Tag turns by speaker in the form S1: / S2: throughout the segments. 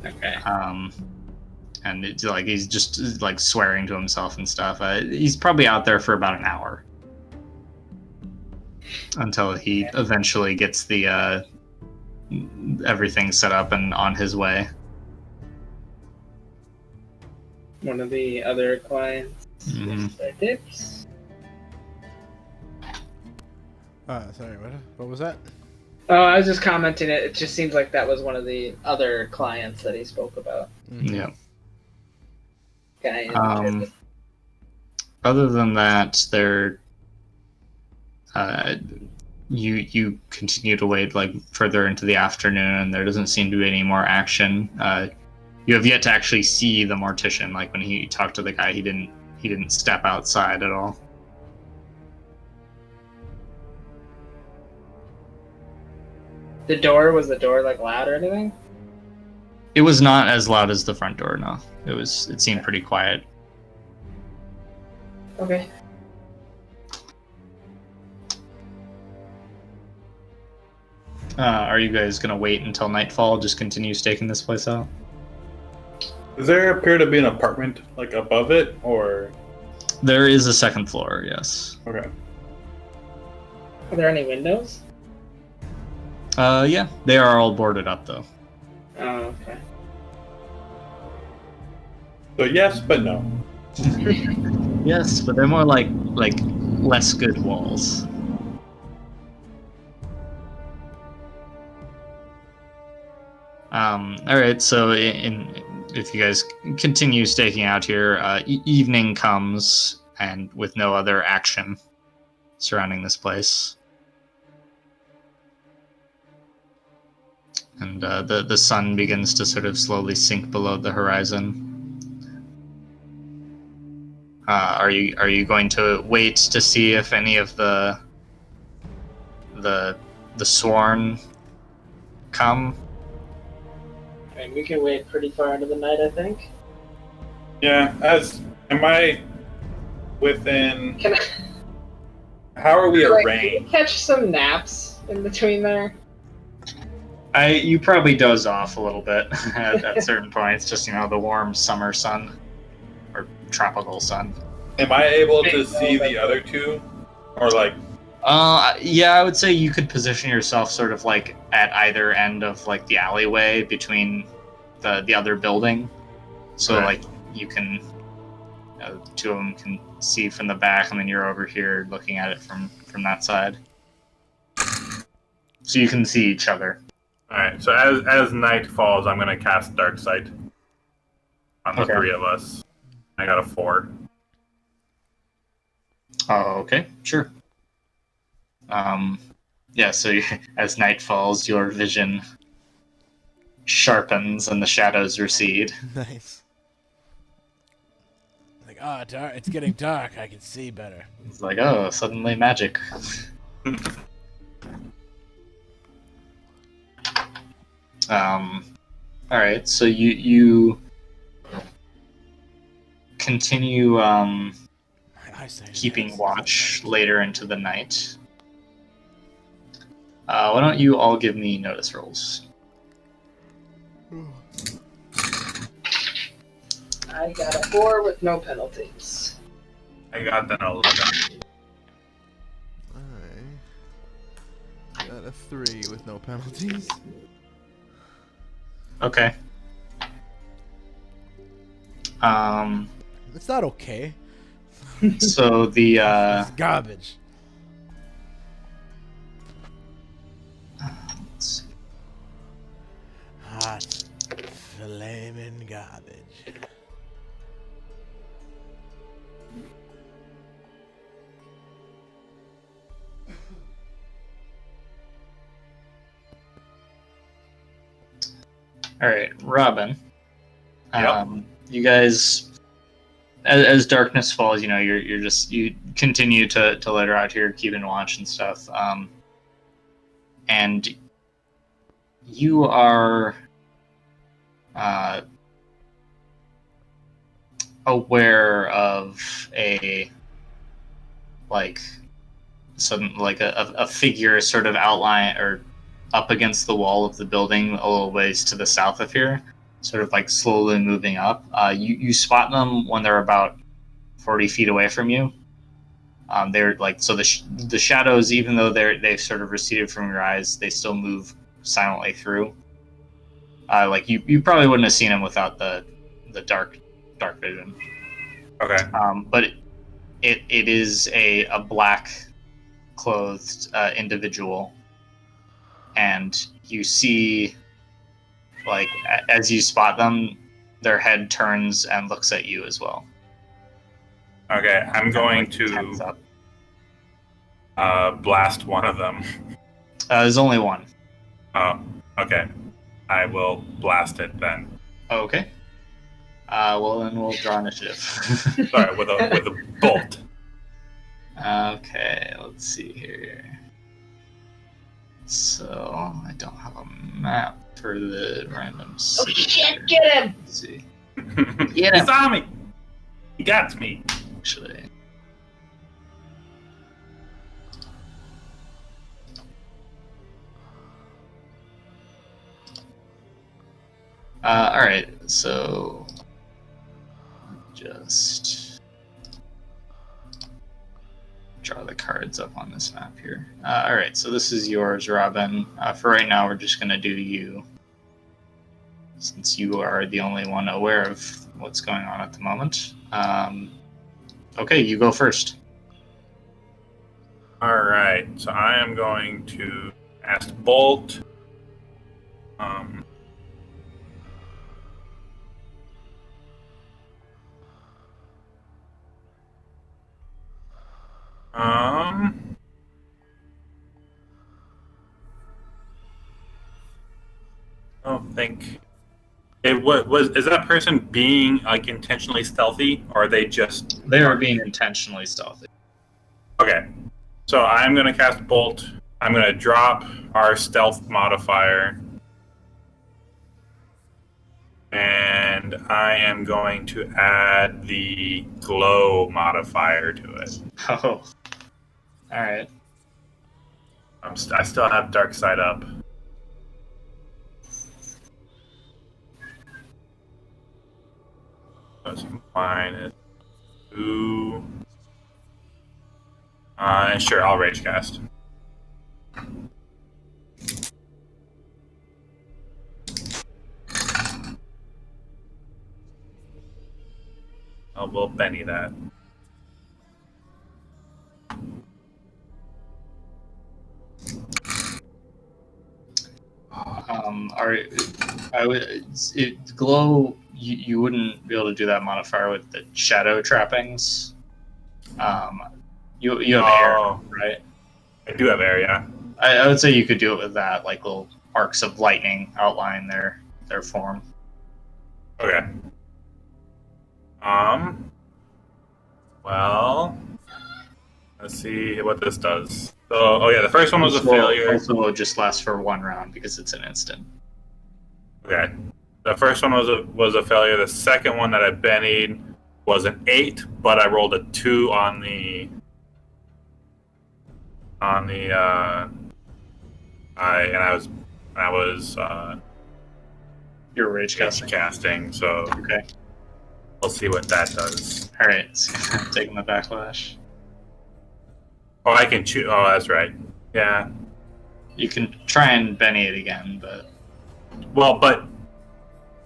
S1: Okay.
S2: And it's like he's just like swearing to himself and stuff. He's probably out there for about an hour until he eventually gets the everything set up and on his way.
S1: One of the other clients gets their tips.
S3: Sorry, what was that?
S1: Oh, I was just commenting. It just seems like that was one of the other clients that he spoke about.
S2: Yeah.
S1: Okay.
S2: Other than that, you continue to wait like further into the afternoon, and there doesn't seem to be any more action. You have yet to actually see the mortician. Like when he talked to the guy, he didn't step outside at all.
S1: Was the door like loud or anything?
S2: It was not as loud as the front door. No, it seemed pretty quiet.
S1: Okay.
S2: Are you guys gonna wait until nightfall? Just continue staking this place out?
S4: Does there appear to be an apartment like above it, or?
S2: There is a second floor, yes.
S4: Okay.
S1: Are there any windows?
S2: Yeah, they are all boarded up though.
S1: Oh, okay.
S4: So yes, but no.
S2: Yes, but they're more like less good walls. All right. So if you guys continue staking out here, evening comes, and with no other action surrounding this place, and the sun begins to sort of slowly sink below the horizon. Are you going to wait to see if any of the sworn come?
S1: I mean, we can wait pretty far into the night, I think.
S4: Yeah. Am I within?
S1: Can
S4: How are we
S1: I
S4: arranged?
S1: catch some naps in between there?
S2: You probably doze off a little bit at certain points, just the warm summer sun or tropical sun.
S4: Am I able to see the other two, or like?
S2: Yeah, I would say you could position yourself sort of like at either end of like the alleyway between the other building, so like you can, two of them can see from the back, and then you're over here looking at it from that side, so you can see each other.
S4: All right. So as night falls, I'm gonna cast Dark Sight on the three of us. I got a 4.
S2: Oh, okay, sure. Yeah, so as night falls, your vision sharpens and the shadows recede.
S3: Nice. Like, dark, it's getting dark. I can see better.
S2: It's like, oh, suddenly magic. Alright, so you continue keeping watch later into the night. Why don't you all give me notice rolls?
S1: I got a 4 with no penalties.
S4: I got that 11.
S5: I got a 3 with no penalties.
S2: Okay.
S3: It's not okay.
S2: So the
S3: It's garbage.
S2: let's see.
S3: Hot, flaming garbage.
S2: All right, Robin.
S4: Yep.
S2: You guys, as darkness falls, you continue to let her out here, keeping watch and stuff. And you are aware of a figure sort of outline or up against the wall of the building a little ways to the south of here. sort of like slowly moving up. You spot them when they're about 40 feet away from you. They're like, so the shadows, even though they've sort of receded from your eyes, they still move silently through. Like you probably wouldn't have seen them without the dark vision.
S4: Okay.
S2: But it is a black clothed individual, and you see, like, as you spot them, their head turns and looks at you as well.
S4: Okay, I'm going
S2: Like, tense
S4: to
S2: up.
S4: blast one of them.
S2: There's only one.
S4: Oh, okay. I will blast it then.
S2: Okay. Well, then we'll draw initiative.
S4: Sorry, with a bolt.
S2: Okay, let's see here. So I don't have a map for the random
S1: Oh
S2: city.
S1: shit! Get him!
S2: Let's see.
S4: He saw me. He got me.
S2: Actually. All right, so just draw the cards up on this map here. All right, so this is yours, Robin. For right now, we're just gonna do you, since you are the only one aware of what's going on at the moment. Okay, you go first.
S4: All right, so I am going to cast bolt. I don't think it was. Is that person being like intentionally stealthy, or are they just?
S2: They are being intentionally stealthy.
S4: Okay, so I'm going to cast bolt. I'm going to drop our stealth modifier, and I am going to add the glow modifier to it.
S2: Oh, all right.
S4: I still have dark side up. That's minus 2. And sure, I'll rage cast. We'll Benny that.
S2: Glow. You wouldn't be able to do that modifier with the shadow trappings. You have air, right?
S4: I do have air, yeah.
S2: I would say you could do it with that, like little arcs of lightning outline their form.
S4: Okay. Well, let's see what this does. So, oh yeah, the first one was a failure.
S2: Also, will just last for one round because it's an instant.
S4: Okay. The first one was a failure. The second one that I bennied was an 8, but I rolled a 2 on the I was
S2: You're rage
S4: casting, so
S2: okay.
S4: We'll see what that does.
S2: All right, taking the backlash.
S4: Oh, I can choose. Oh, that's right. Yeah.
S2: You can try and Benny it again, but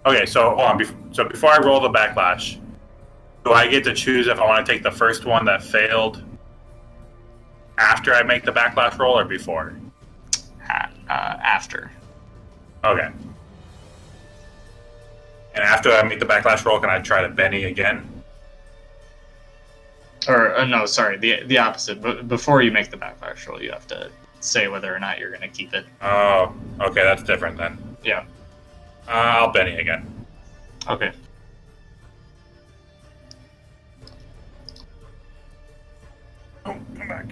S4: okay. So hold on. So before I roll the backlash, do I get to choose if I want to take the first one that failed after I make the backlash roll or before?
S2: After.
S4: Okay. And after I make the backlash roll, can I try to Benny again?
S2: Or no, sorry, the opposite. But before you make the backlash roll, you have to say whether or not you're going to keep it.
S4: Oh, okay, that's different then.
S2: Yeah.
S4: I'll Benny again.
S2: Okay.
S4: Oh, come back.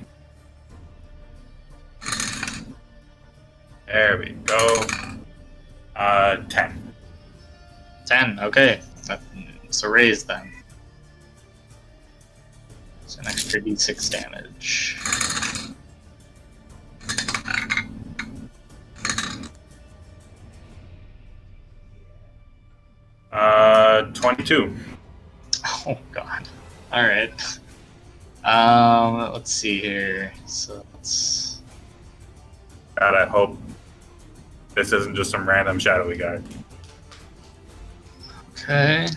S4: There we go. 10.
S2: 10, okay. It's a raise then. It's an extra d6 damage.
S4: 22.
S2: Oh God. All right. Let's see here. So let's.
S4: God, I hope this isn't just some random shadowy guy.
S2: Okay.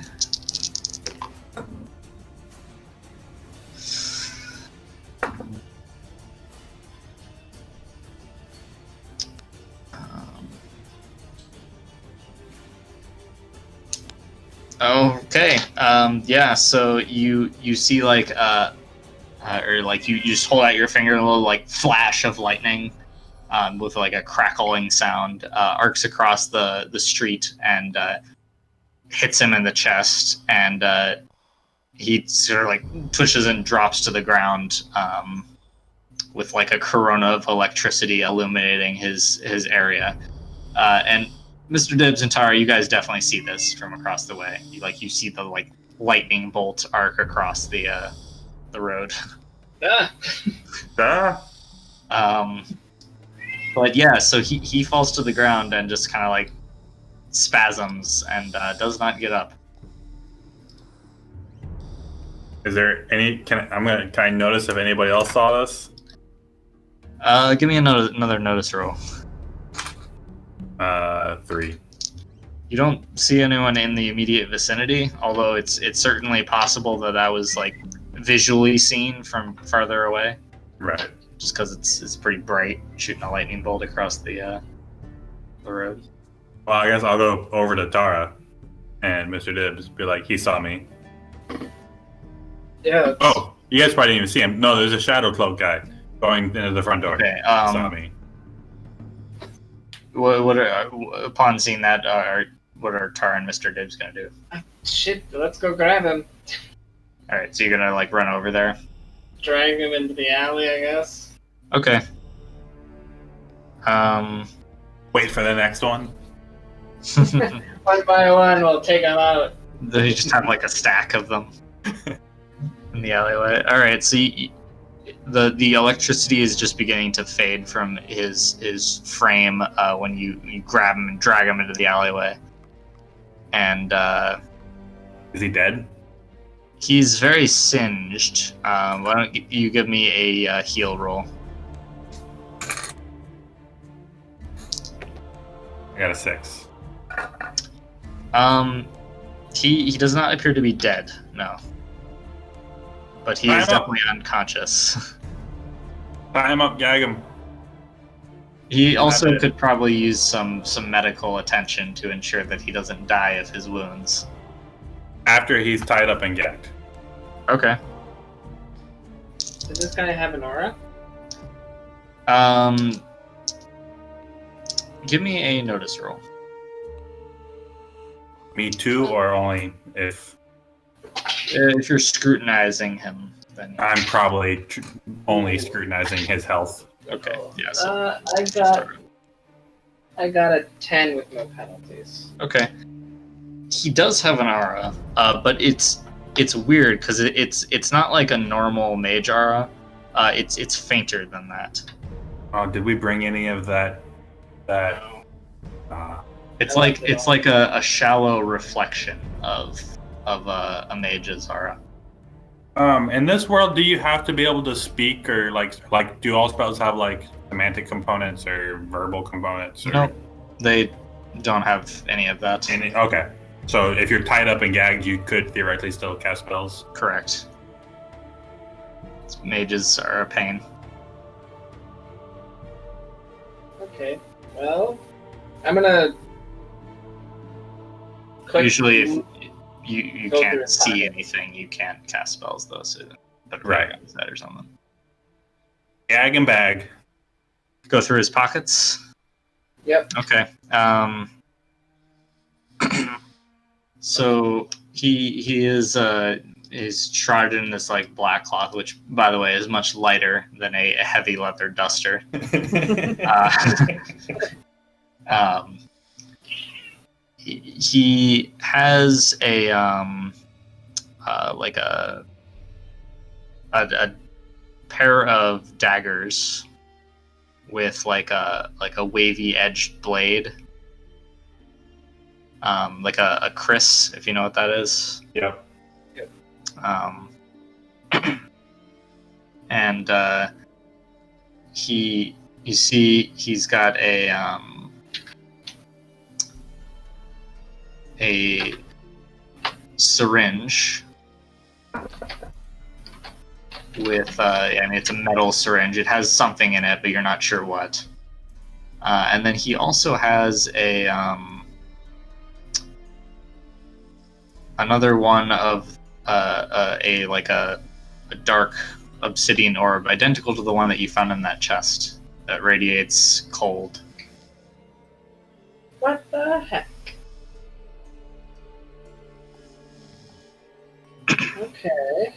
S2: Okay. Yeah. So you see like or like you just hold out your finger, and a little like flash of lightning, with like a crackling sound, arcs across the street and hits him in the chest, and he sort of like pushes and drops to the ground, with like a corona of electricity illuminating his area. And Mr. Dibbs and Tara, you guys definitely see this from across the way. You see the like lightning bolt arc across the road.
S1: Ah,
S4: Ah,
S2: But yeah, so he falls to the ground and just kind of like spasms and does not get up.
S4: is there any? Can I notice if anybody else saw this?
S2: Give me another notice roll.
S4: 3.
S2: You don't see anyone in the immediate vicinity, although it's certainly possible that was like visually seen from farther away,
S4: Right.
S2: just because it's pretty bright, shooting a lightning bolt across the road.
S4: Well, I guess I'll go over to Tara and Mr. Dibbs, be like, he saw me.
S1: yeah.
S4: Oh, you guys probably didn't even see him. No, there's a shadow cloak guy going into the front door.
S2: Okay.
S4: Saw me.
S2: What are, upon seeing that, what are Tara and Mr. Dibbs gonna do?
S1: Shit, let's go grab him.
S2: All right, so you're gonna like run over there.
S1: Drag him into the alley, I guess.
S2: Okay.
S4: Wait for the next one.
S1: One by one, we'll take him out.
S2: They just have like a stack of them in the alleyway. All right, so the electricity is just beginning to fade from his frame when you grab him and drag him into the alleyway, and
S4: Is he dead?
S2: he's very singed. Why don't you give me a heal roll?
S4: I got a 6.
S2: He does not appear to be dead. No. But he is definitely unconscious.
S4: Tie him up, gag him.
S2: He also could probably use some medical attention to ensure that he doesn't die of his wounds.
S4: After he's tied up and gagged.
S2: Okay.
S1: Does this guy have an aura?
S2: Give me a notice roll.
S4: Me too, or only if
S2: If you're scrutinizing him, then
S4: I'm probably only scrutinizing his health.
S2: okay. Yeah. So
S1: I got a 10 with no penalties.
S2: okay. He does have an aura, but it's weird because it's not like a normal mage aura. It's fainter than that.
S4: Did we bring any of that?
S2: It's like a shallow reflection of a mage's aura.
S4: In this world, do you have to be able to speak, or like do all spells have like semantic components or verbal components? Or
S2: No, they don't have any of that.
S4: Okay, so if you're tied up and gagged, you could theoretically still cast spells.
S2: Correct. Mages are a pain.
S1: Okay, well, I'm gonna.
S2: Usually, if you
S1: Go through
S2: can't
S1: his
S2: see
S1: pockets.
S2: anything, you can't cast spells though. So put a
S4: Right.
S2: rag on his head or something.
S4: Gag and bag.
S2: Go through his pockets.
S1: Yep.
S2: Okay. So he is shrouded in this like black cloth, which by the way is much lighter than a heavy leather duster. He has a like a pair of daggers with like a wavy edged blade, like a Chris, if you know what that is.
S4: Yep.
S2: Um, and you see, he's got a syringe with I mean, it's a metal syringe. It has something in it, but you're not sure what. And then he also has another one of a dark obsidian orb, identical to the one that you found in that chest, that radiates cold.
S1: What the heck? Okay.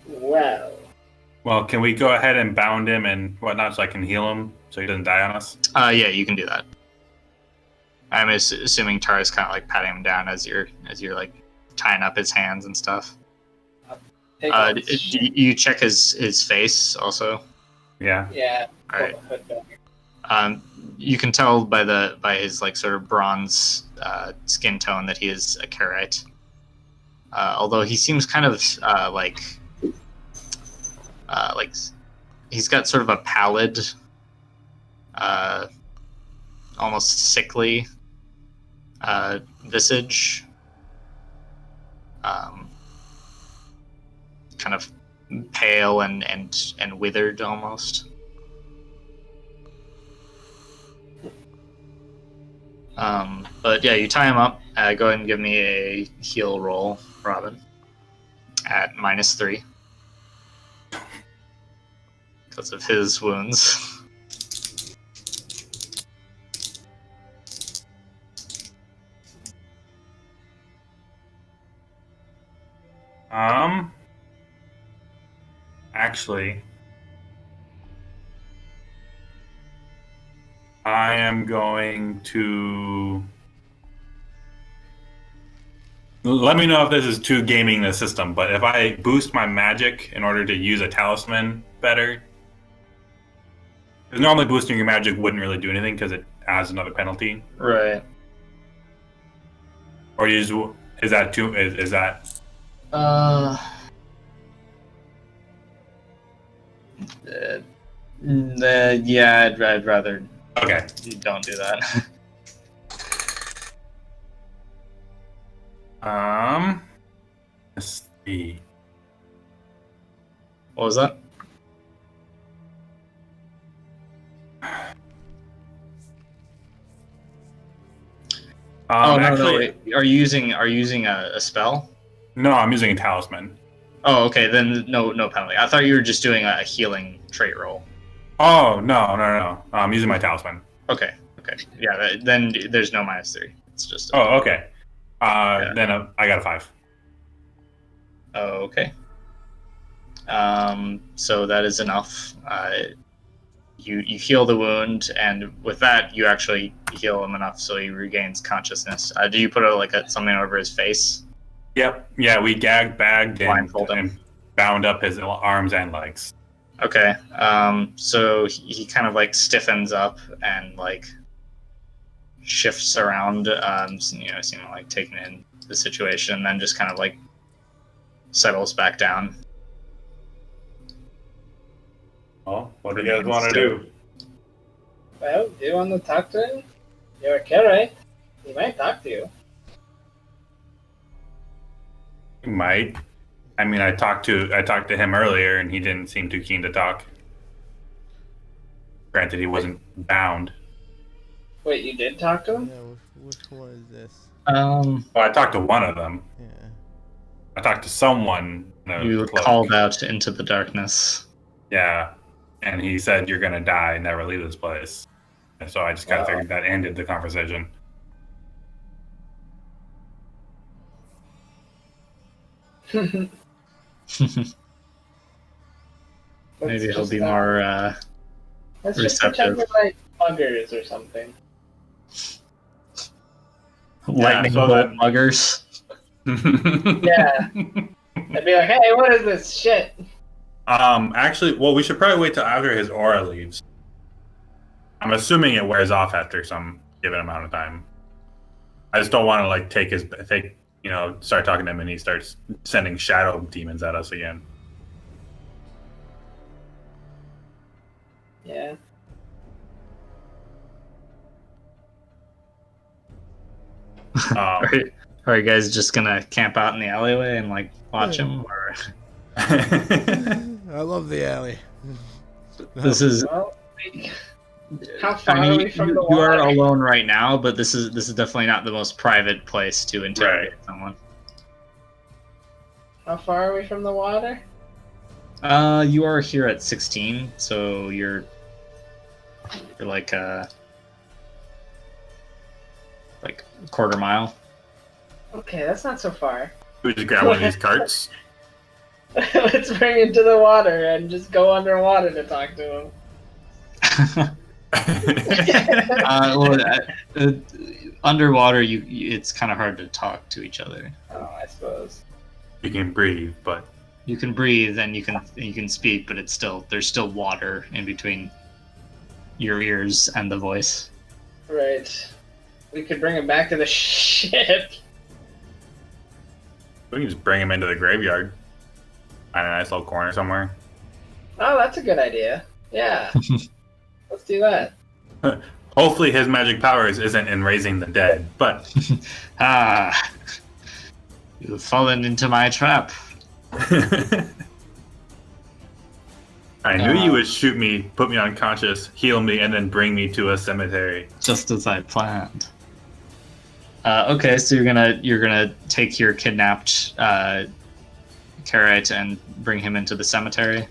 S1: Well.
S4: Well, can we go ahead and bound him and whatnot so I can heal him so he doesn't die on us?
S2: Yeah, you can do that. I'm assuming Tara's kind of like patting him down as you're like tying up his hands and stuff. You check his face also.
S4: Yeah.
S1: Yeah.
S2: All right. You can tell by his like sort of bronze skin tone that he is a Karaite. Although he seems kind of like he's got sort of a pallid, almost sickly visage. Kind of pale and withered almost. But yeah, you tie him up. Go ahead and give me a heal roll, Robin, at -3 because of his wounds.
S4: Actually, I am going to... Let me know if this is too gaming the system, but if I boost my magic in order to use a talisman better... Because normally boosting your magic wouldn't really do anything because it adds another penalty.
S2: Right.
S4: Or is that too... Is that...
S2: Yeah, I'd rather
S4: Okay.
S2: you don't do that.
S4: Let's see.
S2: What was that?
S4: Actually,
S2: no, wait. Are you using a spell?
S4: No, I'm using a talisman.
S2: Oh, okay. Then no penalty. I thought you were just doing a healing trait roll.
S4: Oh, no. I'm using my talisman.
S2: Okay. Yeah. Then there's no -3. It's just.
S4: Oh, okay.
S2: Yeah.
S4: Then I got a 5.
S2: Okay. So that is enough. You heal the wound, and with that, you actually heal him enough so he regains consciousness. Do you put something over his face?
S4: Yep. Yeah, we bagged,
S2: Blindfold him.
S4: and bound up his arms and legs.
S2: Okay. So he kind of like stiffens up and like shifts around, seeming like taking in the situation, and then just kind of like settles back down.
S4: Well, what do you guys want to do?
S1: Well, do you want to talk to him? You're a Karaite. He might talk to you.
S4: He might. I mean, I talked to him earlier, and he didn't seem too keen to talk. Granted, he wasn't bound.
S1: Wait, you did talk to him?
S5: Yeah, which one is this?
S4: Well, I talked to one of them.
S5: Yeah.
S4: I talked to someone.
S2: You were called out into the darkness.
S4: Yeah, and he said, "You're gonna die and never leave this place." And so I just kind of figured that ended the conversation.
S2: Maybe he'll be more
S1: Let's just pretend
S2: receptive.
S1: we're like muggers or something.
S2: Lightning
S4: so
S2: bolt muggers.
S1: Yeah. I'd be like, hey, what is this shit?
S4: Actually, well, we should probably wait till after his aura leaves. I'm assuming it wears off after some given amount of time. I just don't want to like start talking to him and he starts sending shadow demons at us again.
S1: Yeah.
S2: Are you guys just gonna camp out in the alleyway and like watch him? Or
S3: I love the alley.
S2: this is.
S1: Well, how far
S2: I mean,
S1: are we from the
S2: you
S1: water?
S2: are alone right now, but this is definitely not the most private place to interrogate someone.
S1: How far are we from the water?
S2: You are here at 16, so you're like a quarter mile.
S1: Okay, that's not so far.
S4: We just grab one of these carts.
S1: Let's bring him to the water and just go underwater to talk to him.
S2: Underwater, it's kind of hard to talk to each other.
S1: Oh, I suppose.
S4: You can breathe, but
S2: You can breathe and you can speak, but there's still water in between your ears and the voice.
S1: Right. We could bring him back to the ship.
S4: we can just bring him into the graveyard. Find a nice little corner somewhere.
S1: Oh, that's a good idea. Yeah. Let's do that.
S4: Hopefully his magic powers isn't in raising the dead, but
S2: You've fallen into my trap.
S4: I knew you would shoot me, put me unconscious, heal me, and then bring me to a cemetery.
S2: Just as I planned. Okay, so you're gonna take your kidnapped Carrot and bring him into the cemetery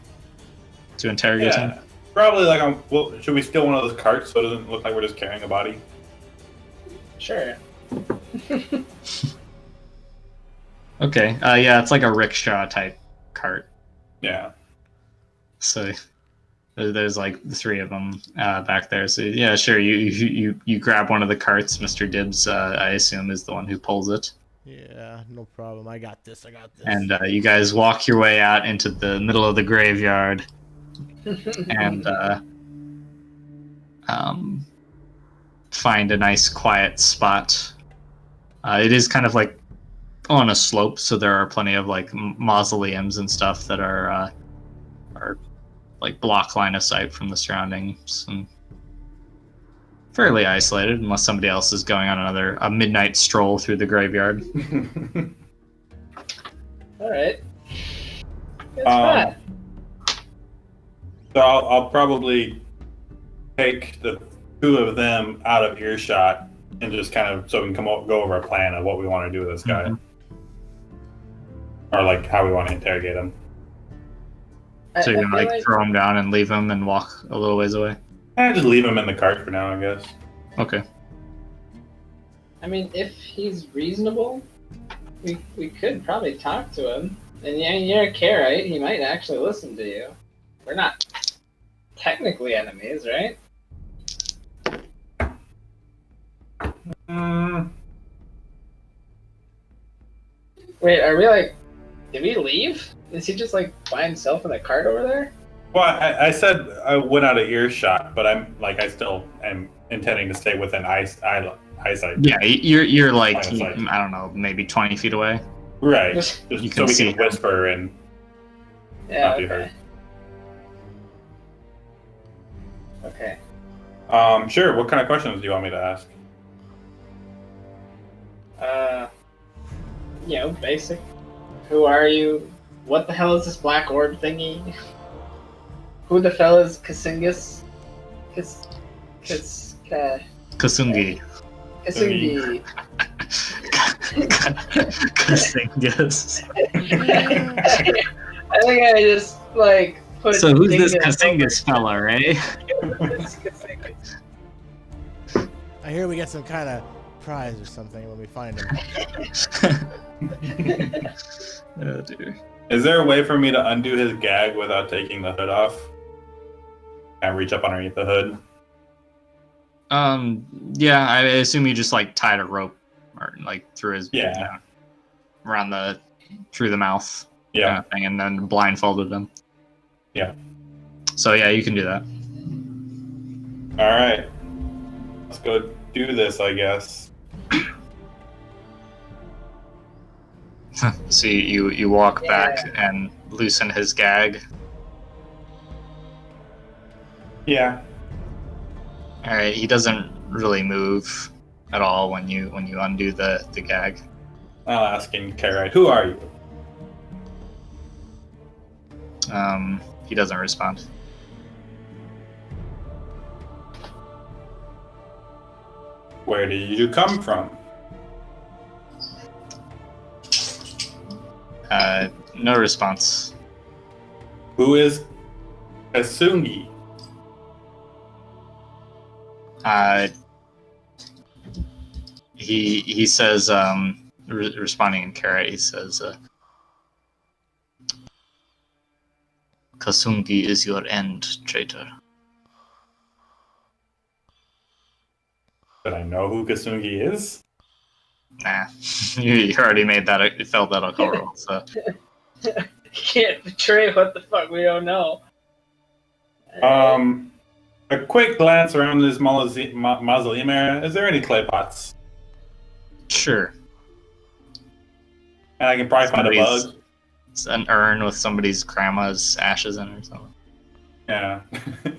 S2: to interrogate him.
S4: Probably like should we steal one of those carts so it doesn't look like we're just carrying a body?
S1: Sure.
S2: Okay. Yeah, it's like a rickshaw type cart.
S4: Yeah.
S2: So there's like three of them back there. So yeah, sure. You grab one of the carts. Mr. Dibbs, I assume, is the one who pulls it.
S3: Yeah, no problem. I got this.
S2: And you guys walk your way out into the middle of the graveyard, and find a nice quiet spot. It is kind of like on a slope, so there are plenty of like mausoleums and stuff that are like block line of sight from the surroundings, and fairly isolated unless somebody else is going on a midnight stroll through the graveyard.
S1: All right. It's fine.
S4: So I'll probably take the two of them out of earshot and just kind of so we can go over a plan of what we want to do with this guy. Or like how we want to interrogate him.
S2: So you're gonna like throw him down and leave him and walk a little ways away?
S4: Just leave him in the cart for now, I guess.
S2: Okay.
S1: I mean, if he's reasonable, we could probably talk to him. And yeah, you're a Karite, he might actually listen to you. We're not technically enemies, right? Wait, are we like... Did we leave? Is he just like by himself in the cart over there?
S4: Well, I said I went out of earshot, but I still am intending to stay within eyesight.
S2: Yeah, you're like, I don't know, maybe 20 feet away.
S4: Right.
S1: Just
S2: you
S4: so
S2: can
S4: we
S2: see
S4: can whisper and
S1: Yeah,
S4: not be heard.
S1: Okay.
S4: Sure. What kind of questions do you want me to ask?
S1: Basic. Who are you? What the hell is this black orb thingy? Who the fell is Kasingus?
S2: Kasungi.
S1: Kasungi.
S2: Kasingus.
S1: I think I just like put.
S2: So who's this
S1: Dingus
S2: Kasingus fella, right?
S1: Kasingus.
S3: I hear we get some kind of prize or something when we find him.
S2: Oh dear.
S4: Is there a way for me to undo his gag without taking the hood off? And reach up underneath the hood?
S2: Yeah, I assume you just like tied a rope or like through his around through the mouth kind of thing, and then blindfolded him.
S4: Yeah.
S2: So yeah, you can do that.
S4: All right, let's go do this, I guess.
S2: So you walk
S1: Yeah.
S2: back and loosen his gag.
S4: Yeah.
S2: All right, he doesn't really move at all when you undo the gag.
S4: I'll ask in Karite, who are you?
S2: He doesn't respond.
S4: Where did you come from?
S2: No response.
S4: Who is Kasungi?
S2: He says, responding in Kara, he says, Kasungi is your end, traitor.
S4: Did I know who Kasungi is?
S2: Nah, you already made that. You felt that alcohol roll. So
S1: Can't betray what the fuck we don't know.
S4: A quick glance around this mausoleum area. Is there any clay pots?
S2: sure,
S4: And I can probably find a bug.
S2: It's an urn with somebody's grandma's ashes in it or something.
S4: Yeah.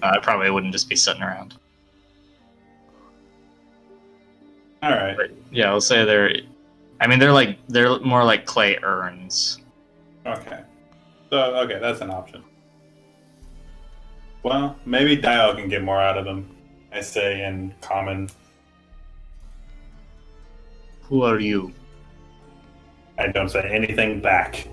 S2: I probably wouldn't just be sitting around.
S4: All right.
S2: But yeah, I'll say they're more like clay urns.
S4: Okay. So okay, that's an option. Well, maybe Dio can get more out of them. I say in common.
S2: Who are you?
S4: I don't say anything back.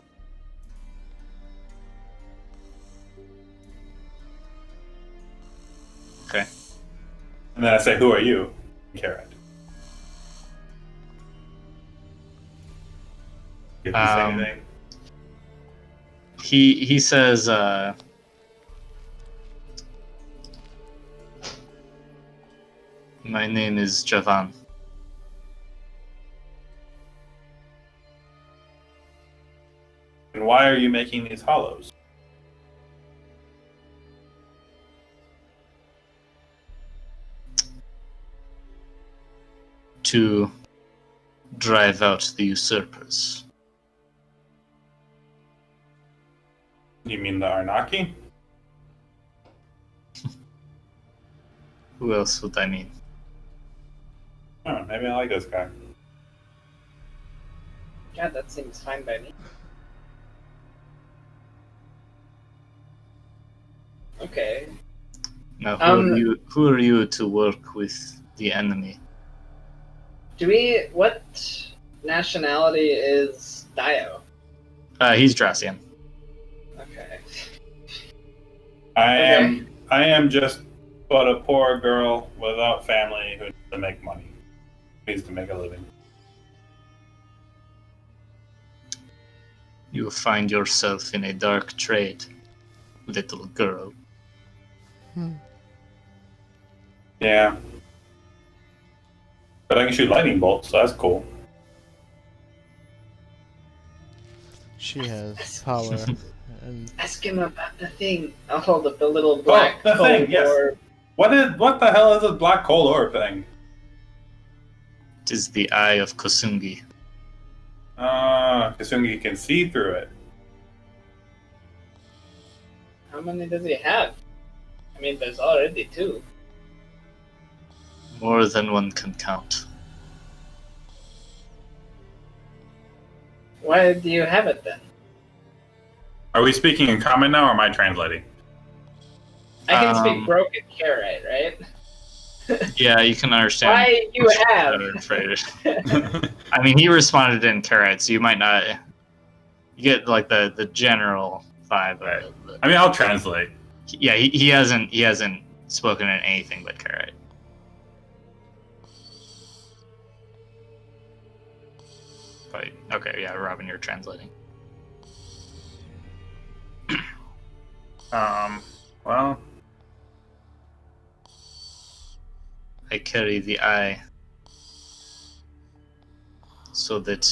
S2: Okay.
S4: And then I say, who are you? Carrot. Did he say anything?
S2: He says, my name is Javan.
S4: And why are you making these hollows?
S2: To drive out the usurpers.
S4: You mean the Arnaki?
S2: Who else would I mean?
S4: Oh, maybe I like this guy.
S1: God, that seems fine by me. Okay.
S2: Now, who are you to work with the enemy?
S1: What nationality is Dio?
S2: He's Dracian.
S1: Okay.
S4: I am just but a poor girl without family who needs to make money. Needs to make a living.
S2: You find yourself in a dark trade, little girl.
S4: Yeah. But I can shoot lightning bolts, so that's cool.
S3: She has power. And
S1: Ask him about the thing. I'll hold up the little black
S4: the thing,
S1: cold
S4: yes.
S1: orb.
S4: What the hell is this black coal ore thing?
S2: It is the eye of Kosungi.
S4: Kasungi can see through it.
S1: How many does he have? I mean, there's already 2.
S2: More than one can count.
S1: Why do you have it then?
S4: Are we speaking in common now, or am I translating?
S1: I can speak broken Karite, right?
S2: Yeah, you can understand.
S1: Why you have?
S2: I mean, he responded in Karite, so you might not. You get like the general vibe of it. But,
S4: I mean, I'll translate.
S2: yeah, he hasn't spoken in anything but Karite. But okay, yeah, Robin, you're translating.
S4: Well,
S2: I carry the eye so that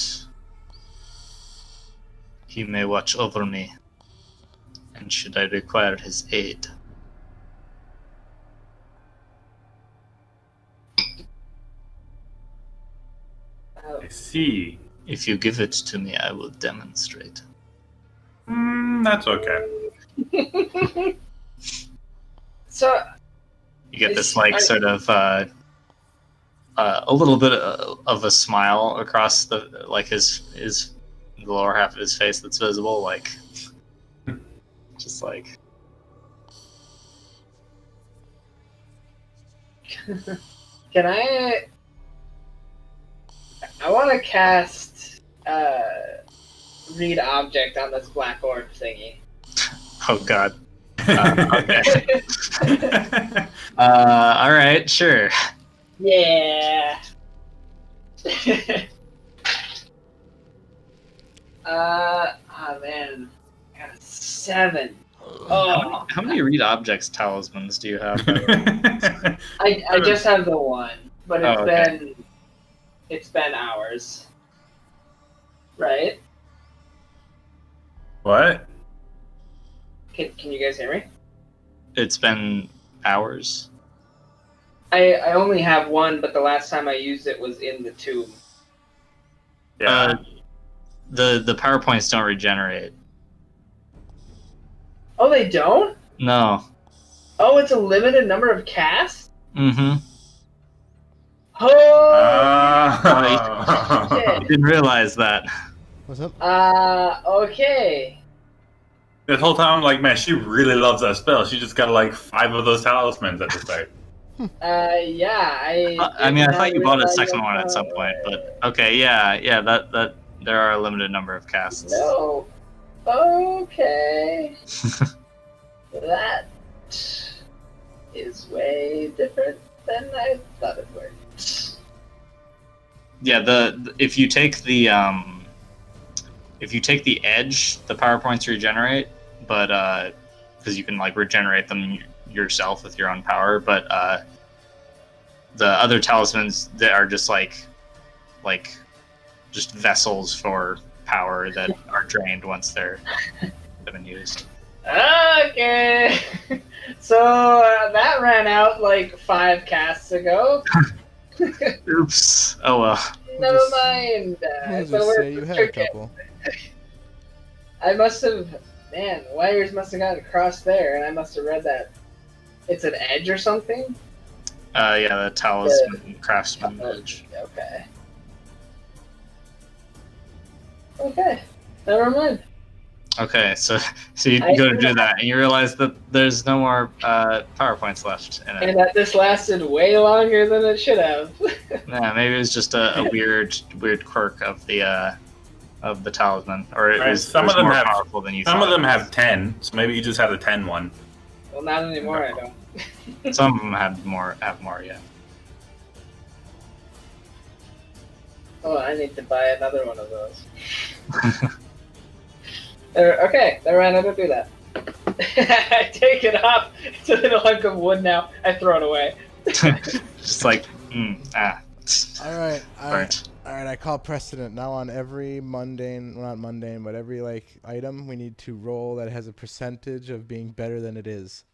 S2: he may watch over me, and should I require his aid,
S4: I see.
S2: If you give it to me, I will demonstrate.
S4: That's okay.
S1: So
S2: You get this
S1: Is-
S2: like
S1: I-
S2: sort of a little bit of a smile across the like his the lower half of his face that's visible, like just like
S1: can I want to cast read object on this black orb thingy.
S2: oh god. Okay. All right, sure.
S1: Yeah. Oh man, I got a 7. Oh,
S2: How many read objects talismans do you have?
S1: I just have the one, but it's
S2: Oh, okay.
S1: been hours, right?
S4: What?
S1: Can you guys hear me?
S2: It's been hours.
S1: I only have one, but the last time I used it was in the tomb.
S4: Yeah.
S2: The PowerPoints don't regenerate.
S1: Oh, they don't?
S2: No.
S1: Oh, it's a limited number of casts?
S2: Mm-hmm.
S1: Oh,
S2: I didn't realize that.
S3: What's up?
S1: okay.
S4: This whole time, I'm like, man, she really loves that spell. She just got like 5 of those talismans at the start.
S1: Yeah,
S2: I mean, I thought you bought a
S1: realize
S2: second
S1: that,
S2: one at some point, but okay, yeah, that there are a limited number of casts.
S1: No. Okay. That is way different than I thought it would.
S2: Yeah, if you take the edge, the PowerPoints regenerate, but because you can like regenerate them yourself with your own power, but the other talismans that are just like just vessels for power that are drained once they've been used.
S1: Okay. So that ran out like 5 casts ago.
S2: Oops. Oh well.
S1: Never
S3: just-
S1: mind.
S3: We'll
S1: So
S3: just
S1: we're
S3: say you had a
S1: okay.
S3: couple.
S1: I must have, man, wires must have gotten crossed there, and I must have read that it's an edge or something.
S2: Yeah, the talisman craftsman edge.
S1: Okay. Okay. Never mind.
S2: Okay, so you
S1: I
S2: go to
S1: see
S2: do
S1: that.
S2: that, and you realize that there's no more PowerPoints left in it.
S1: And that this lasted way longer than it should have.
S2: Yeah, maybe it was just a weird quirk of the talisman, or it
S4: Right,
S2: was,
S4: some
S2: it was
S4: of them
S2: more
S4: have-
S2: powerful than you
S4: Some
S2: thought.
S4: of them have 10, so maybe you just have the 10 one.
S1: Well, not anymore. I don't.
S2: Some of them have more, yeah.
S1: Oh, I need to buy another one of those. Okay, I ran out to do that. I take it off. It's a little hunk of wood now. I throw it away.
S2: Just like,
S3: All right.
S2: burnt.
S3: All right, I call precedent now on every mundane, well, not mundane, but every like item we need to roll that has a percentage of being better than it is.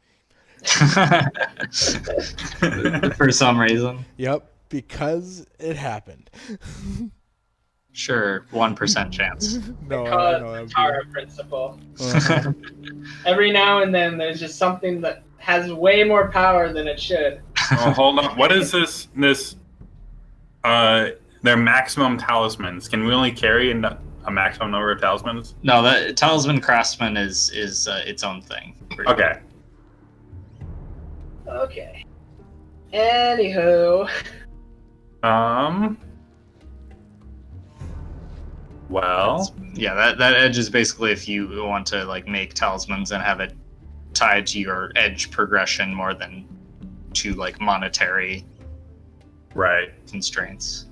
S2: For some reason.
S3: Yep, because it happened.
S2: Sure, 1% chance.
S3: No,
S1: Call
S3: I
S1: it
S3: know.
S1: the
S3: I'm
S1: Tara principle.
S3: kidding.
S1: Every now and then, there's just something that has way more power than it should.
S4: Oh, hold on. What is this? They're maximum talismans. Can we only carry a maximum number of talismans?
S2: No, the talisman craftsman is its own thing.
S4: Okay.
S1: Okay. Anywho,
S4: Well,
S2: Yeah, that edge is basically if you want to like make talismans and have it tied to your edge progression more than to like monetary
S4: right.
S2: constraints.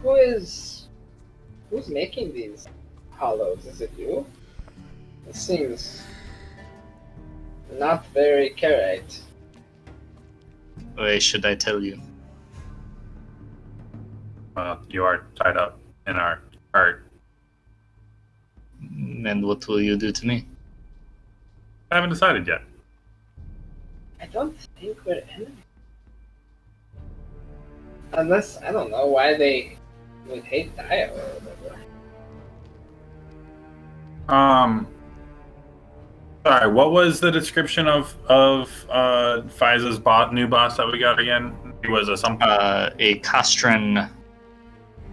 S1: who's making these hollows? Is it you? It seems not very Karite.
S2: Why should I tell you?
S4: You are tied up in our art.
S2: And what will you do to me?
S4: I haven't decided yet.
S1: I don't think we're enemies. Unless, I don't know why they would hate Dio or whatever.
S4: Sorry, what was the description of Faiza's new boss that we got again? He was a something.
S2: A Castran,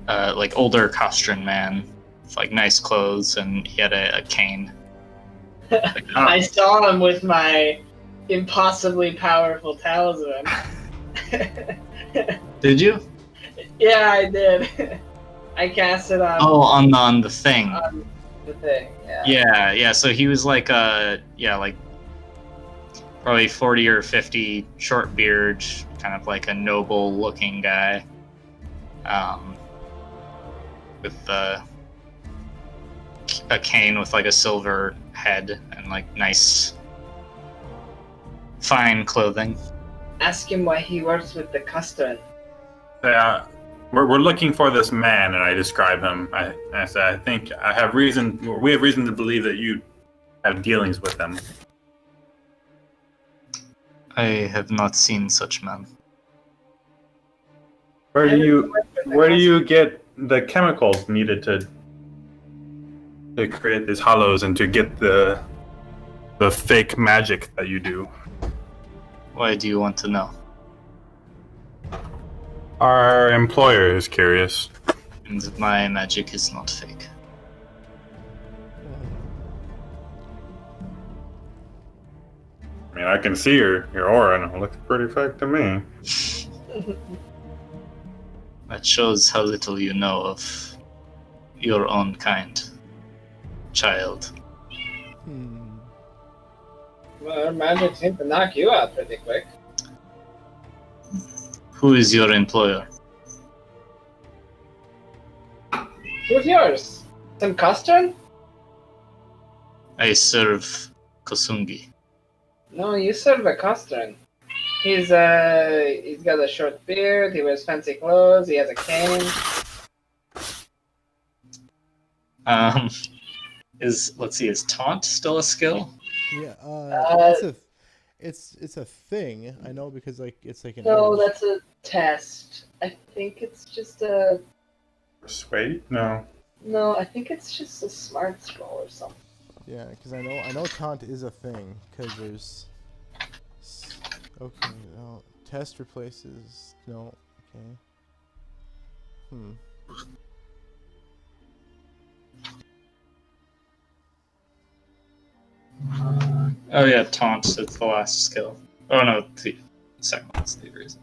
S2: like older Castran man with like nice clothes, and he had a cane.
S1: I saw him with my impossibly powerful talisman.
S2: Did you?
S1: Yeah, I did. I cast it on,
S2: Oh, on the thing.
S1: on the thing. Yeah.
S2: Yeah. So he was like like probably 40 or 50, short beard, kind of like a noble looking guy. With a cane with like a silver head and like nice fine clothing.
S1: Ask him why he works with the custard.
S4: Yeah, we're looking for this man, and I describe him. I said, I think I have reason. We have reason to believe that you have dealings with him.
S2: I have not seen such men.
S4: Where do you get the chemicals needed to create these hollows and to get the fake magic that you do?
S2: Why do you want to know?
S4: Our employer is curious.
S2: And my magic is not fake.
S4: I mean, I can see your aura, and it looks pretty fake to me.
S2: That shows how little you know of your own kind, child.
S1: Well, our magic seemed to knock you out pretty quick.
S2: Who is your employer?
S1: Who's yours? Some custard?
S2: I serve Kosungi.
S1: No, you serve a custard. He's got a short beard, he wears fancy clothes, he has a cane.
S2: Is taunt still a skill?
S3: Yeah, it's a thing. I know because like it's like an.
S1: No,
S3: edge.
S1: that's a test. I think it's just a.
S4: Persuade? No.
S1: No, I think it's just a smarts roll or something.
S3: Yeah, because I know taunt is a thing because there's. Okay, no. Test replaces no. Okay.
S2: Oh yeah, taunt. It's the last skill. Oh no, the second one's the reason.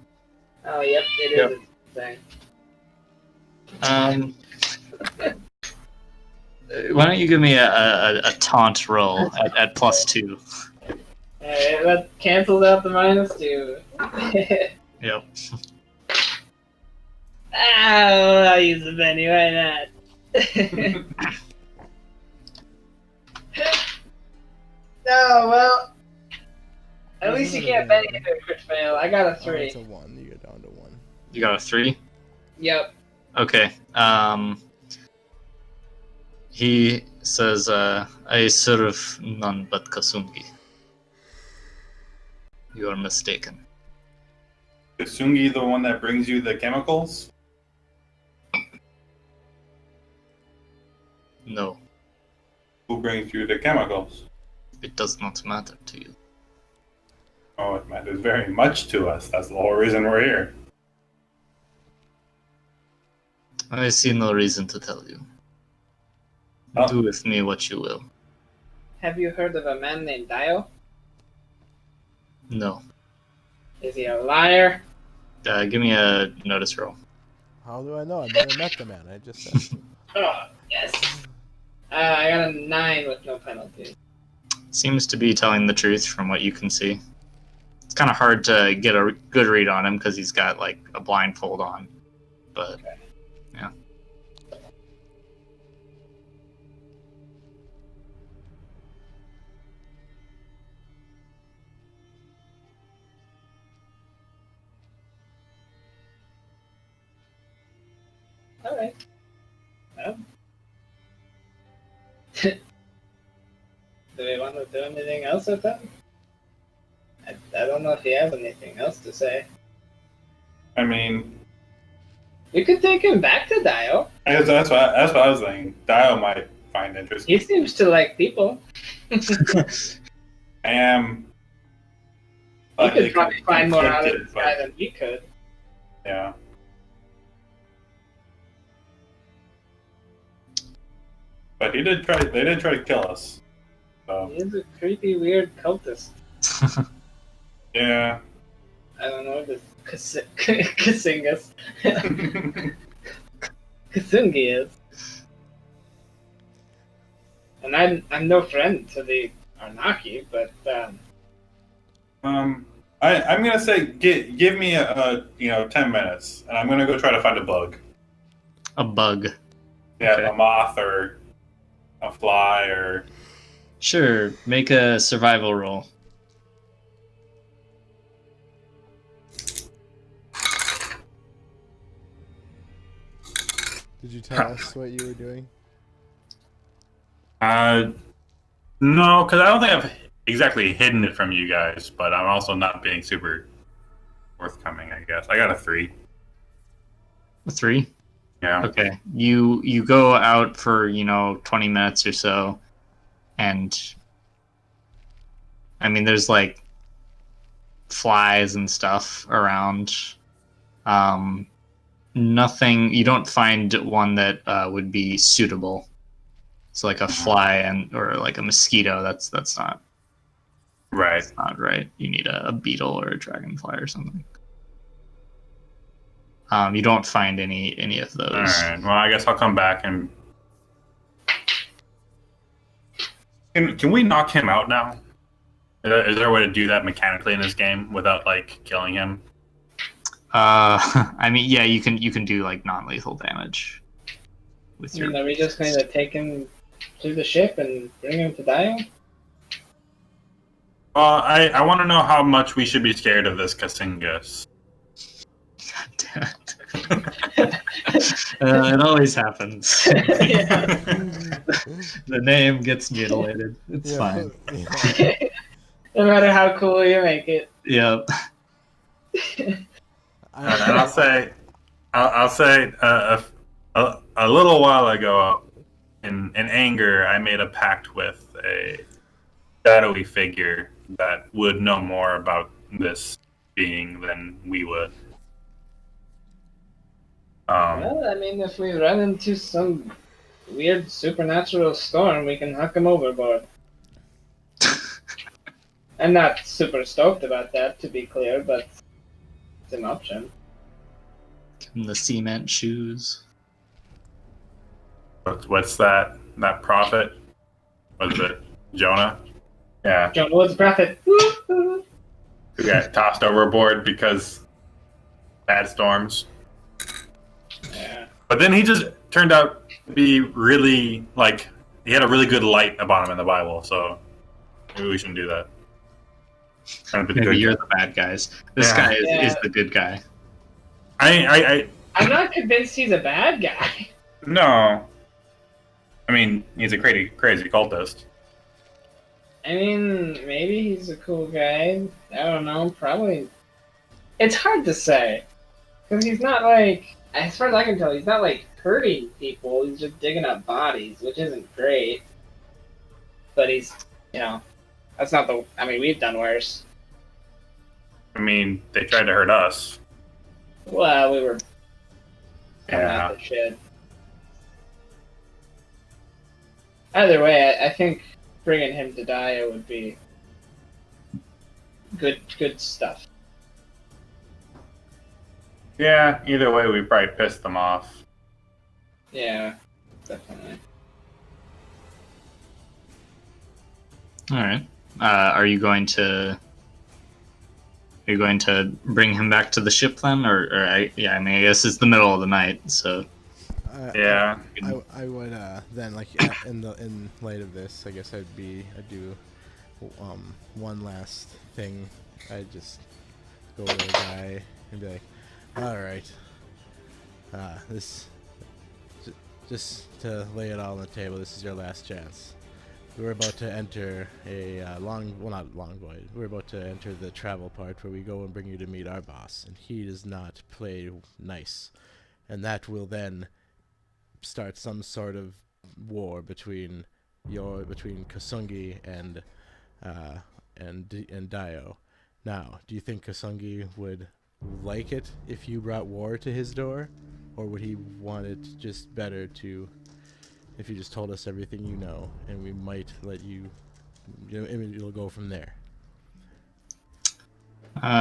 S1: Oh, yep, it
S2: Yep.
S1: is a thing.
S2: Why don't you give me a taunt roll at +2?
S1: That cancels out the -2.
S2: Yep.
S1: I'll use the Benny, why not? No, well, at least you can't Benny if it crit fail. I got a 3.
S3: It's a 1. You get down to 1.
S2: You got a 3?
S1: Yep.
S2: Okay. He says, I serve none but Kasungi. You are mistaken.
S4: Is Sungi the one that brings you the chemicals?
S2: No,
S4: Who brings you the chemicals?
S2: it does not matter to you.
S4: Oh, it matters very much to us. That's the whole reason we're here.
S2: I see no reason to tell you.
S4: Oh.
S2: Do with me what you will.
S1: Have you heard of a man named Dio?
S2: No.
S1: Is he a liar?
S2: Give me a notice roll.
S3: How do I know? I've never met the man. I just said.
S1: Oh, yes. I got a 9 with no penalty.
S2: Seems to be telling the truth from what you can see. It's kind of hard to get a good read on him because he's got like a blindfold on. But
S1: Okay.
S2: yeah.
S1: Alright. Well. Do we want to do anything else with that? I don't know if he has anything else to say.
S4: I mean,
S1: We could take him back to Dio.
S4: I guess that's what I was thinking. Dio might find interesting.
S1: He seems to like people.
S4: I am.
S1: He could probably find more out of
S4: conflicted,
S1: this guy than we could.
S4: Yeah. But they did try to kill us. So
S1: He is a creepy, weird cultist.
S4: yeah.
S1: I don't know this Kasingas. Kasungi is. And I'm no friend to the Arnaki, but
S4: I'm gonna say give me a 10 minutes, and I'm gonna go try to find a bug.
S2: A bug.
S4: Yeah,
S2: Okay.
S4: a moth or a fly or.
S2: Sure, make a survival roll.
S3: Did you tell us what you were doing?
S4: No, because I don't think I've exactly hidden it from you guys, but I'm also not being super forthcoming, I guess. I got a 3.
S2: A 3?
S4: Yeah.
S2: Okay. You go out for, 20 minutes or so, and I mean there's like flies and stuff around. Nothing, you don't find one that would be suitable. It's like a fly or like a mosquito. That's not
S4: Right.
S2: right. You need a beetle or a dragonfly or something. You don't find any of those.
S4: All right. Well, I guess I'll come back and. Can we knock him out now? Is there a way to do that mechanically in this game without like killing him?
S2: I mean, yeah, you can do like non-lethal damage with your.
S1: are we just going to take him to the ship and bring him to Dio?
S4: Well, I want to know how much we should be scared of this Kasingas.
S2: God damn it. It always happens. The name gets mutilated. It's fine.
S3: Yeah.
S1: No matter how cool you make it.
S2: Yep.
S4: And I'll say a little while ago, in anger, I made a pact with a shadowy figure that would know more about this being than we would.
S1: Well, I mean, if we run into some weird supernatural storm, we can huck him overboard. I'm not super stoked about that, to be clear, but it's an option.
S2: And the cement shoes.
S4: What's that prophet? Was it Jonah? Yeah,
S1: John Woods Prophet.
S4: who got tossed overboard because bad storms.
S1: Yeah.
S4: But then he just turned out to be really he had a really good light about him in the Bible. So maybe we shouldn't do that. Trying to be the
S2: Maybe
S4: good
S2: you're
S4: guy.
S2: the bad guys. This
S4: Yeah.
S2: guy
S1: Yeah.
S2: is the good guy.
S1: I'm not convinced he's a bad guy.
S4: No. I mean, he's a crazy cultist.
S1: I mean, maybe he's a cool guy. I don't know. Probably. It's hard to say. Because he's not as far as I can tell, he's not hurting people. He's just digging up bodies, which isn't great. But he's, that's not we've done worse.
S4: I mean, they tried to hurt us.
S1: Well, we were coming
S4: Yeah.
S1: out the shit. Either way, I think bringing him to Dio would be good stuff.
S4: Yeah, either way, we probably pissed them off.
S1: Yeah, definitely.
S2: All right. Are you going to bring him back to the ship then, I guess it's the middle of the night, so
S4: Yeah.
S3: I would then in light of this, I guess I'd do one last thing. I'd just go over to the guy and be like, all right, just to lay it all on the table. This is your last chance. We're about to enter a not long voyage. We're about to enter the travel part where we go and bring you to meet our boss, and he does not play nice. and that will then start some sort of war between Kasungi and Dio. Now, do you think Kasungi would like it if you brought war to his door, or would he want it just better to if you just told us everything you know, and we might let you, it'll go from there?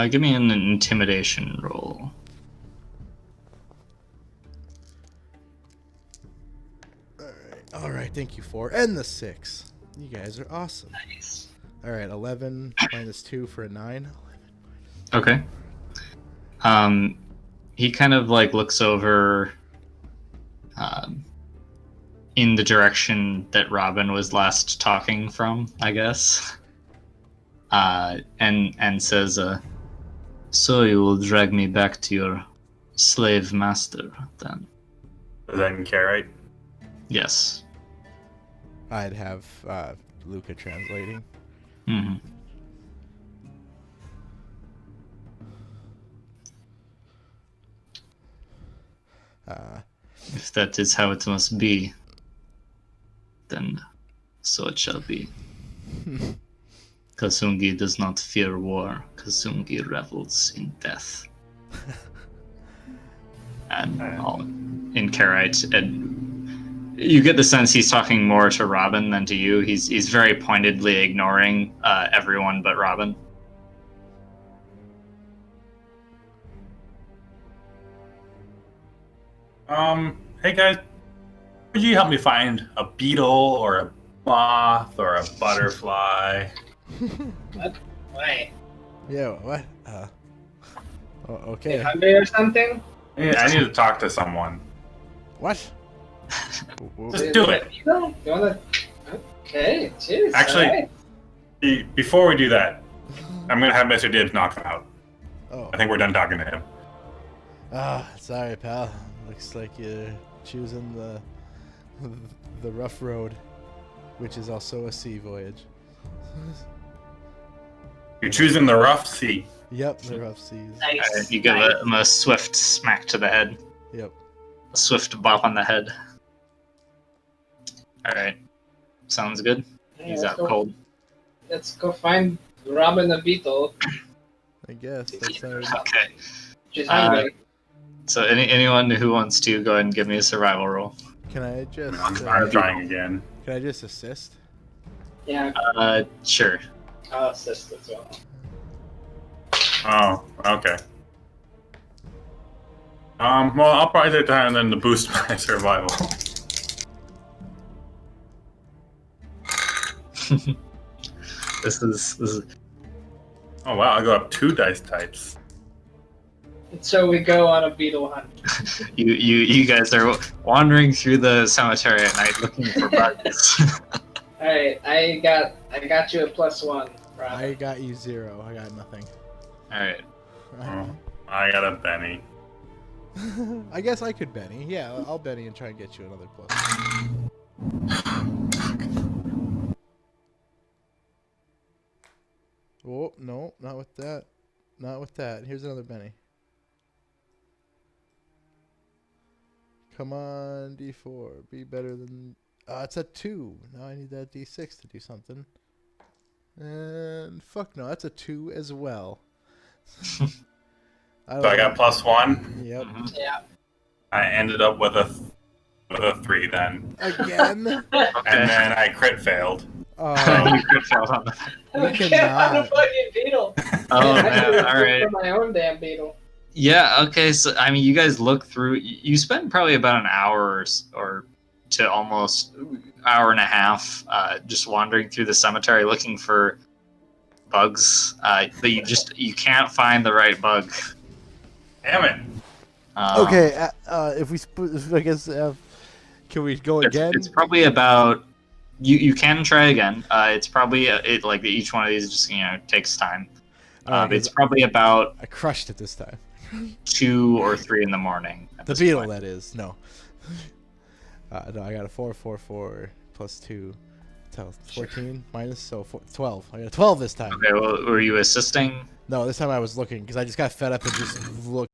S2: Give me an intimidation roll.
S3: All right. Thank you, 4 and the 6. You guys are awesome.
S1: Nice.
S3: All right, 11 minus 2 for a 9.
S2: Okay. He kind of like looks over in the direction that Robin was last talking from, I guess. And says, so you will drag me back to your slave master, then?
S4: Then Carrot.
S2: Yes.
S3: I'd have Luca translating.
S2: Mm-hmm. If that is how it must be, then so it shall be. Kasungi does not fear war. Kasungi revels in death. And all in Karite, and you get the sense he's talking more to Robin than to you. He's very pointedly ignoring everyone but Robin.
S4: Hey guys, could you help me find a beetle or a moth or a butterfly?
S1: What? Why?
S3: Yeah, what? Okay.
S1: You hungry or something?
S4: Yeah, I need to talk to someone.
S3: What?
S4: Just do it.
S1: You wanna? Okay, jeez.
S4: Actually,
S1: alright.
S4: Before we do that, I'm gonna have Mr. Dibbs knock him out.
S3: Oh.
S4: I think we're done talking to him.
S3: Sorry, pal. Looks like you're choosing the rough road, which is also a sea voyage.
S4: You're choosing the rough sea.
S3: Yep, the rough seas.
S1: Nice.
S2: You give him a swift smack to the head.
S3: Yep.
S2: A swift bop on the head. Alright. Sounds good.
S1: Yeah,
S2: He's
S1: let's
S2: out
S1: go-
S2: cold.
S1: Let's go find Robin the Beetle.
S3: I guess that sounds.
S2: Okay.
S1: She's hungry.
S2: So anyone who wants to go ahead and give me a survival roll.
S3: Can I just?
S4: I'm trying again.
S3: Can I just assist?
S1: Yeah,
S2: Sure.
S1: I'll assist as well.
S4: Oh, okay. Well, I'll probably take time then to boost my survival.
S2: This is
S4: Oh wow, I go up 2 dice types.
S1: And so we go on a beetle hunt.
S2: you guys are wandering through the cemetery at night looking for bugs.
S1: Alright, I got you a +1, Robin.
S3: I got you 0. I got nothing.
S2: Alright.
S4: Oh, I got a Benny.
S3: I guess I could Benny. Yeah, I'll Benny and try and get you another plus. Oh, no, not with that. Not with that. Here's another Benny. Come on, D4. Be better than... it's a 2. Now I need that D6 to do something. And fuck no, that's a 2 as well.
S4: So I got +1.
S3: Yep.
S1: Yeah.
S4: I ended up with a 3 then.
S3: Again?
S4: And then I crit failed.
S2: You crit failed on the-
S3: You
S1: Get on a
S3: cannot.
S1: fucking beetle.
S2: Oh
S1: I
S2: man,
S1: should
S2: alright.
S1: for my own damn beetle.
S2: Yeah, okay, so I mean you guys look through you spend probably about an hour or to almost hour and a half just wandering through the cemetery looking for bugs. But you can't find the right bug.
S4: Damn it.
S3: Okay, if we I guess can we go again?
S2: It's probably about you can try again. It's probably like each one of these just takes time. It's probably about
S3: I crushed it this time.
S2: 2 or 3 in the morning. At
S3: The
S2: this
S3: beetle,
S2: point.
S3: that is. No. No, I got a 4, 4, 4 plus 2. 14 minus, so 12. I got a 12 this time.
S2: Okay, well, were you assisting?
S3: No, this time I was looking because I just got fed up and just looked.